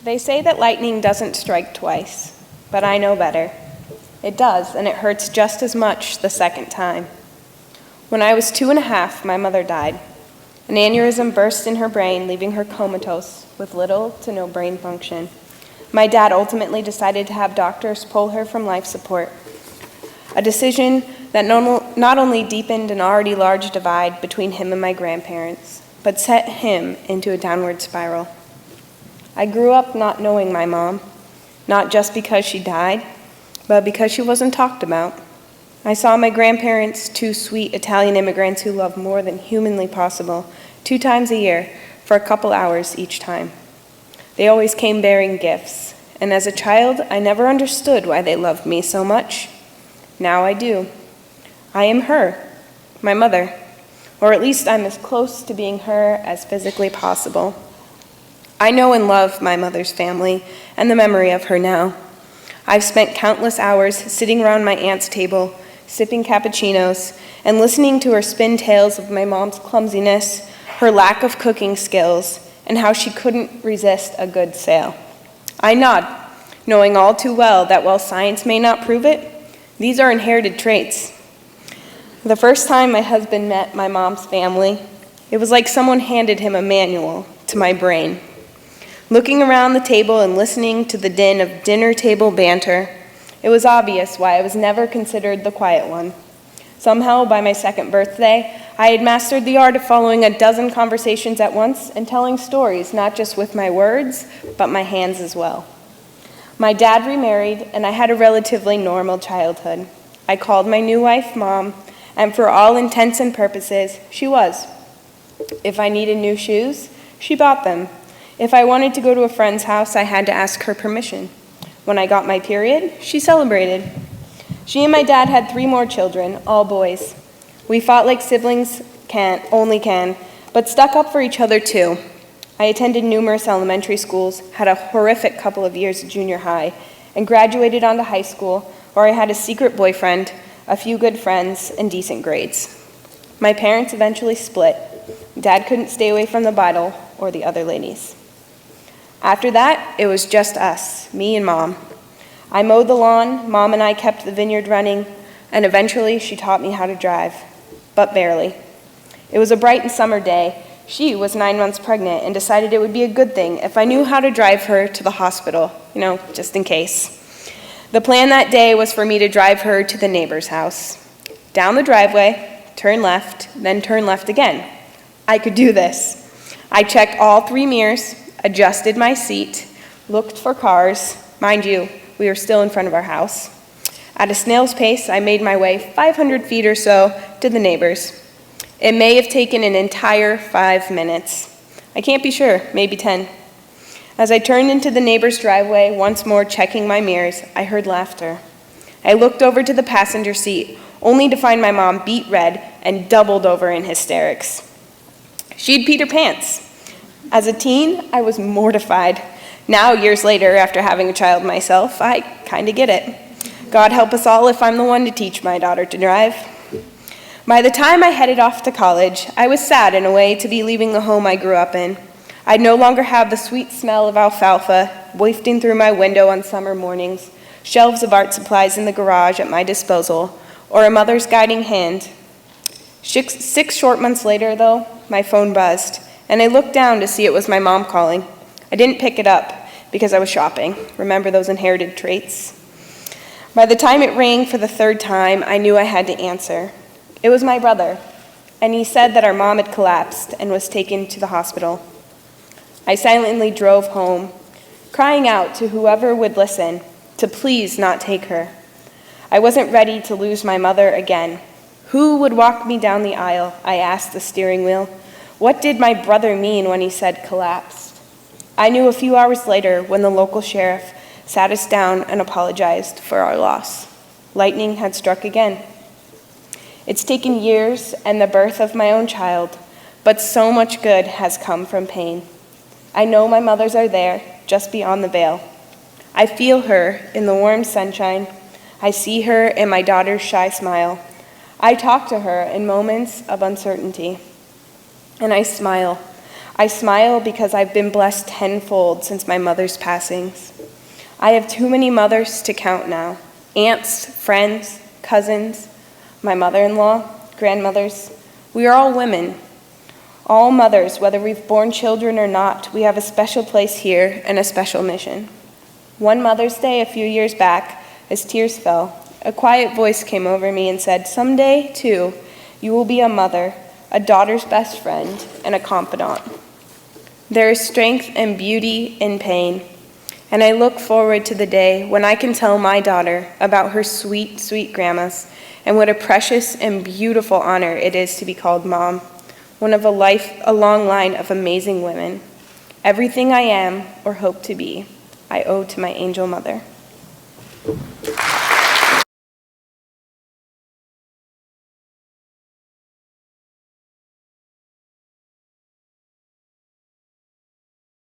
They say that lightning doesn't strike twice, but I know better. It does, and it hurts just as much the second time. When I was 2.5, my mother died. An aneurysm burst in her brain, leaving her comatose with little to no brain function. My dad ultimately decided to have doctors pull her from life support, a decision that not only deepened an already large divide between him and my grandparents, but set him into a downward spiral. I grew up not knowing my mom, not just because she died, but because she wasn't talked about. I saw my grandparents, 2 sweet Italian immigrants who loved more than humanly possible, 2 times a year for a couple hours each time. They always came bearing gifts, and as a child, I never understood why they loved me so much. Now I do. I am her, my mother, or at least I'm as close to being her as physically possible. I know and love my mother's family and the memory of her now. I've spent countless hours sitting around my aunt's table, sipping cappuccinos, and listening to her spin tales of my mom's clumsiness, her lack of cooking skills, and how she couldn't resist a good sale. I nod, knowing all too well that while science may not prove it, these are inherited traits. The first time my husband met my mom's family, it was like someone handed him a manual to my brain. Looking around the table and listening to the din of dinner table banter, it was obvious why I was never considered the quiet one. Somehow, by my 2nd birthday, I had mastered the art of following a dozen conversations at once and telling stories, not just with my words, but my hands as well. My dad remarried, and I had a relatively normal childhood. I called my new wife Mom, and for all intents and purposes, she was. If I needed new shoes, she bought them. If I wanted to go to a friend's house, I had to ask her permission. When I got my period, she celebrated. She and my dad had 3 more children, all boys. We fought like siblings only can, but stuck up for each other too. I attended numerous elementary schools, had a horrific couple of years of junior high, and graduated onto high school, where I had a secret boyfriend, a few good friends, and decent grades. My parents eventually split. Dad couldn't stay away from the Bible or the other ladies. After that, it was just us, me and Mom. I mowed the lawn, Mom and I kept the vineyard running, and eventually she taught me how to drive, but barely. It was a bright summer day. She was 9 months pregnant and decided it would be a good thing if I knew how to drive her to the hospital, just in case. The plan that day was for me to drive her to the neighbor's house. Down the driveway, turn left, then turn left again. I could do this. I checked all 3 mirrors, adjusted my seat, looked for cars. Mind you, we were still in front of our house. At a snail's pace, I made my way 500 feet or so to the neighbors. It may have taken an entire 5 minutes. I can't be sure, maybe 10. As I turned into the neighbor's driveway, once more checking my mirrors, I heard laughter. I looked over to the passenger seat, only to find my mom beet red and doubled over in hysterics. She'd peed her pants. As a teen, I was mortified. Now, years later, after having a child myself, I kind of get it. God help us all if I'm the one to teach my daughter to drive. By the time I headed off to college, I was sad in a way to be leaving the home I grew up in. I'd no longer have the sweet smell of alfalfa wafting through my window on summer mornings, shelves of art supplies in the garage at my disposal, or a mother's guiding hand. 6 short months later, though, my phone buzzed, and I looked down to see it was my mom calling. I didn't pick it up because I was shopping. Remember those inherited traits? By the time it rang for the 3rd time, I knew I had to answer. It was my brother, and he said that our mom had collapsed and was taken to the hospital. I silently drove home, crying out to whoever would listen to please not take her. I wasn't ready to lose my mother again. Who would walk me down the aisle? I asked the steering wheel. What did my brother mean when he said collapsed? I knew a few hours later when the local sheriff sat us down and apologized for our loss. Lightning had struck again. It's taken years and the birth of my own child, but so much good has come from pain. I know my mothers are there, just beyond the veil. I feel her in the warm sunshine. I see her in my daughter's shy smile. I talk to her in moments of uncertainty, and I smile. I smile because I've been blessed tenfold since my mother's passings. I have too many mothers to count now. Aunts, friends, cousins, my mother-in-law, grandmothers. We are all women. All mothers, whether we've borne children or not, we have a special place here and a special mission. One Mother's Day a few years back, as tears fell, a quiet voice came over me and said, "Someday, too, you will be a mother, a daughter's best friend, and a confidant." There is strength and beauty in pain, and I look forward to the day when I can tell my daughter about her sweet, sweet grandmas and what a precious and beautiful honor it is to be called mom, one of a long line of amazing women. Everything I am or hope to be, I owe to my angel mother.